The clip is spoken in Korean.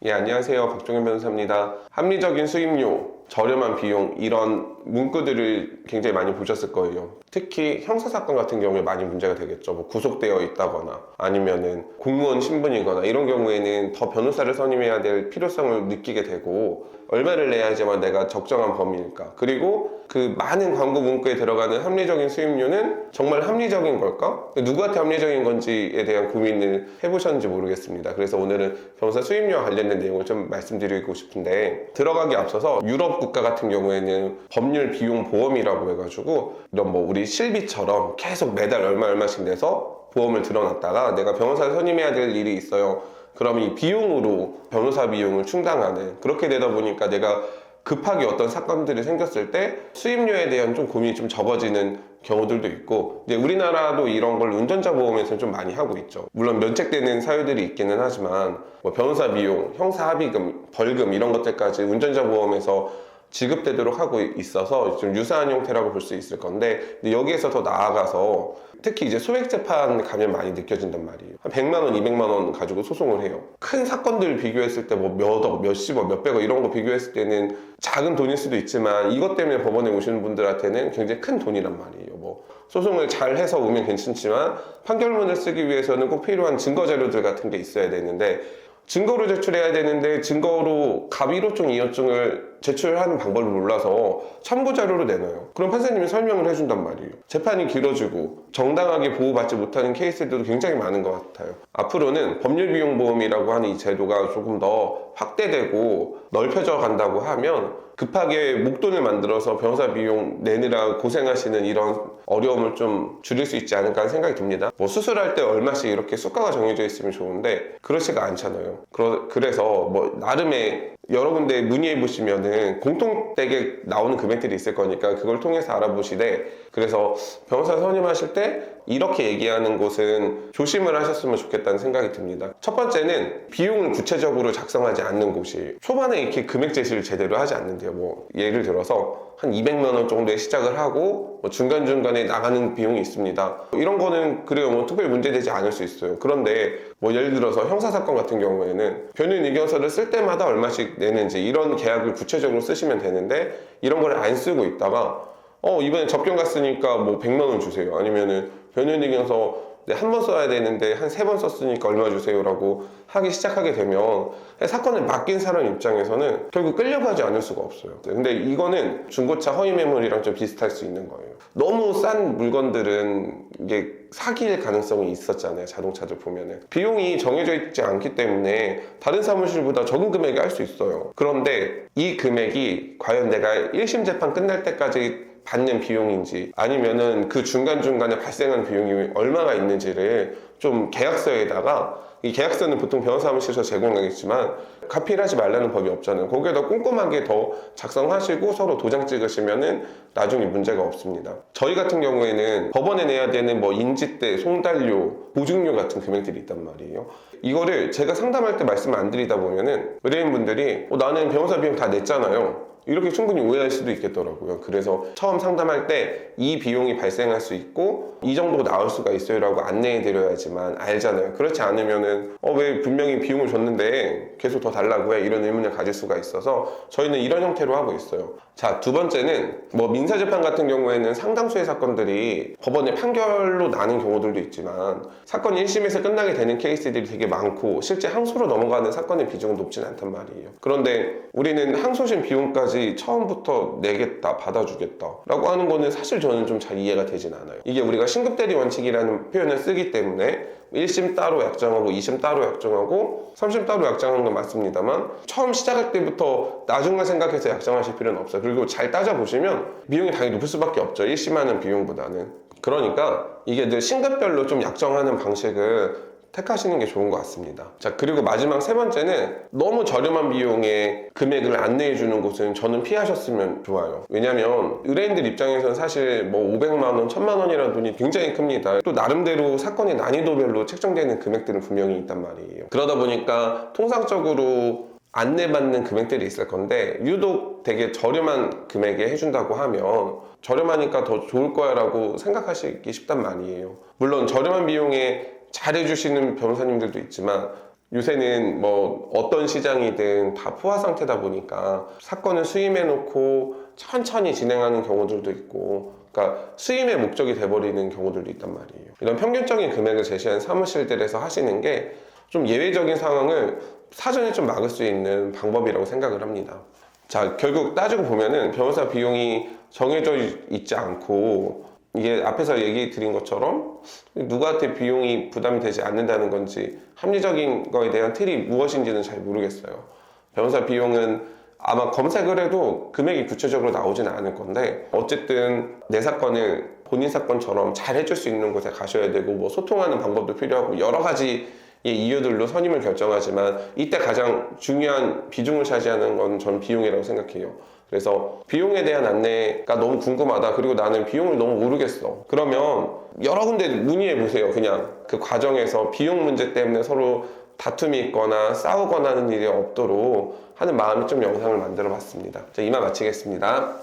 예, 안녕하세요. 박종현 변호사입니다. 합리적인 수임료, 저렴한 비용, 이런 문구들을 굉장히 많이 보셨을 거예요. 특히 형사사건 같은 경우에 많이 문제가 되겠죠. 뭐 구속되어 있다거나 아니면은 공무원 신분이거나 이런 경우에는 더 변호사를 선임해야 될 필요성을 느끼게 되고, 얼마를 내야지만 내가 적정한 범위일까? 그리고 그 많은 광고 문구에 들어가는 합리적인 수임료는 정말 합리적인 걸까? 누구한테 합리적인 건지에 대한 고민을 해보셨는지 모르겠습니다. 그래서 오늘은 변호사 수임료와 관련된 내용을 좀 말씀드리고 싶은데, 들어가기 앞서서 유럽 국가 같은 경우에는 법률 비용 보험이라고 해가지고 이런 뭐 우리 실비처럼 계속 매달 얼마씩 내서 보험을 들어놨다가 내가 변호사를 선임해야 될 일이 있어요. 그럼 이 비용으로 변호사 비용을 충당하는, 그렇게 되다 보니까 내가 급하게 어떤 사건들이 생겼을 때 수임료에 대한 좀 고민이 좀 적어지는 경우들도 있고, 근데 우리나라도 이런 걸 운전자 보험에서 좀 많이 하고 있죠. 물론 면책되는 사유들이 있기는 하지만 뭐 변호사 비용, 형사 합의금, 벌금 이런 것들까지 운전자 보험에서 지급되도록 하고 있어서 좀 유사한 형태라고 볼 수 있을 건데, 근데 여기에서 더 나아가서 특히 이제 소액 재판 가면 많이 느껴진단 말이에요. 한 100만 원, 200만 원 가지고 소송을 해요. 큰 사건들 비교했을 때 뭐 몇억, 몇십억, 몇백억 이런 거 비교했을 때는 작은 돈일 수도 있지만, 이것 때문에 법원에 오시는 분들한테는 굉장히 큰 돈이란 말이에요. 뭐 소송을 잘 해서 오면 괜찮지만 판결문을 쓰기 위해서는 꼭 필요한 증거 자료들 같은 게 있어야 되는데, 증거로 제출해야 되는데 증거로 갑의로증, 이요증을 제출하는 방법을 몰라서 참고자료로 내놔요. 그럼 판사님이 설명을 해준단 말이에요. 재판이 길어지고 정당하게 보호받지 못하는 케이스들도 굉장히 많은 것 같아요. 앞으로는 법률비용보험이라고 하는 이 제도가 조금 더 확대되고 넓혀져 간다고 하면 급하게 목돈을 만들어서 변호사 비용 내느라 고생하시는 이런 어려움을 좀 줄일 수 있지 않을까 하는 생각이 듭니다. 뭐 수술할 때 얼마씩 이렇게 수가가 정해져 있으면 좋은데 그렇지가 않잖아요. 그래서 뭐 나름의 여러 군데 문의해 보시면은 공통되게 나오는 금액들이 있을 거니까 그걸 통해서 알아보시되, 그래서 변호사 선임하실 때 이렇게 얘기하는 곳은 조심을 하셨으면 좋겠다는 생각이 듭니다. 첫 번째는 비용을 구체적으로 작성하지 않는 곳이에요. 초반에 이렇게 금액 제시를 제대로 하지 않는데요. 뭐 예를 들어서 한 200만 원 정도에 시작을 하고 뭐 중간중간에 나가는 비용이 있습니다. 이런 거는 그래요. 뭐 특별히 문제되지 않을 수 있어요. 그런데 뭐 예를 들어서 형사사건 같은 경우에는 변호인 의견서를 쓸 때마다 얼마씩 내는지 이런 계약을 구체적으로 쓰시면 되는데, 이런 걸 안 쓰고 있다가 이번에 접견 갔으니까 뭐 100만 원 주세요. 아니면은 변호인 의견서 한 번 써야 되는데 한 3번 썼으니까 얼마 주세요 라고 하기 시작하게 되면 사건을 맡긴 사람 입장에서는 결국 끌려가지 않을 수가 없어요. 근데 이거는 중고차 허위 매물이랑 좀 비슷할 수 있는 거예요. 너무 싼 물건들은 이게 사기일 가능성이 있었잖아요. 자동차들 보면은 비용이 정해져 있지 않기 때문에 다른 사무실보다 적은 금액이 할 수 있어요. 그런데 이 금액이 과연 내가 1심 재판 끝날 때까지 받는 비용인지, 아니면은 그 중간중간에 발생한 비용이 얼마나 있는지를 좀 계약서에다가, 이 계약서는 보통 변호사 사무실에서 제공하겠지만 가필하지 말라는 법이 없잖아요. 거기에다 꼼꼼하게 더 작성하시고 서로 도장 찍으시면은 나중에 문제가 없습니다. 저희 같은 경우에는 법원에 내야 되는 뭐 인지대, 송달료, 보증료 같은 금액들이 있단 말이에요. 이거를 제가 상담할 때 말씀을 안 드리다 보면은 의뢰인분들이 나는 변호사 비용 다 냈잖아요, 이렇게 충분히 오해할 수도 있겠더라고요. 그래서 처음 상담할 때 이 비용이 발생할 수 있고 이 정도 나올 수가 있어요 라고 안내해 드려야지만 알잖아요. 그렇지 않으면은 왜 분명히 비용을 줬는데 계속 더 달라고 해, 이런 의문을 가질 수가 있어서 저희는 이런 형태로 하고 있어요. 자, 두 번째는 뭐 민사재판 같은 경우에는 상당수의 사건들이 법원의 판결로 나는 경우들도 있지만 사건이 1심에서 끝나게 되는 케이스들이 되게 많고 실제 항소로 넘어가는 사건의 비중은 높진 않단 말이에요. 그런데 우리는 항소심 비용까지 처음부터 내겠다, 받아주겠다 라고 하는 거는 사실 저는 좀 잘 이해가 되진 않아요. 이게 우리가 신급대리 원칙이라는 표현을 쓰기 때문에 1심 따로 약정하고 2심 따로 약정하고 3심 따로 약정하는 건 맞습니다만, 처음 시작할 때부터 나중만 생각해서 약정하실 필요는 없어요. 그리고 잘 따져보시면 비용이 당연히 높을 수밖에 없죠, 1심 하는 비용보다는. 그러니까 이게 늘 신급별로 좀 약정하는 방식을 택하시는 게 좋은 것 같습니다. 자, 그리고 마지막 세 번째는 너무 저렴한 비용에 금액을 안내해 주는 곳은 저는 피하셨으면 좋아요. 왜냐면 의뢰인들 입장에서는 사실 뭐 500만 원, 1000만 원이라는 돈이 굉장히 큽니다. 또 나름대로 사건의 난이도별로 책정되는 금액들은 분명히 있단 말이에요. 그러다 보니까 통상적으로 안내받는 금액들이 있을 건데, 유독 되게 저렴한 금액에 해준다고 하면 저렴하니까 더 좋을 거야 라고 생각하시기 쉽단 말이에요. 물론 저렴한 비용에 잘해주시는 변호사님들도 있지만 요새는 뭐 어떤 시장이든 다 포화 상태다 보니까 사건을 수임해 놓고 천천히 진행하는 경우들도 있고, 그러니까 수임의 목적이 돼버리는 경우들도 있단 말이에요. 이런 평균적인 금액을 제시한 사무실들에서 하시는 게 좀 예외적인 상황을 사전에 좀 막을 수 있는 방법이라고 생각을 합니다. 자, 결국 따지고 보면은 변호사 비용이 정해져 있지 않고, 이게 앞에서 얘기 드린 것처럼 누구한테 비용이 부담이 되지 않는다는 건지 합리적인 거에 대한 틀이 무엇인지는 잘 모르겠어요. 변호사 비용은 아마 검색을 해도 금액이 구체적으로 나오지는 않을 건데, 어쨌든 내 사건을 본인 사건처럼 잘 해줄 수 있는 곳에 가셔야 되고, 뭐 소통하는 방법도 필요하고 여러 가지 이유들로 선임을 결정하지만, 이때 가장 중요한 비중을 차지하는 건 전 비용이라고 생각해요. 그래서 비용에 대한 안내가 너무 궁금하다, 그리고 나는 비용을 너무 모르겠어, 그러면 여러 군데 문의해 보세요. 그냥 그 과정에서 비용 문제 때문에 서로 다툼이 있거나 싸우거나 하는 일이 없도록 하는 마음이 좀 영상을 만들어 봤습니다. 자, 이만 마치겠습니다.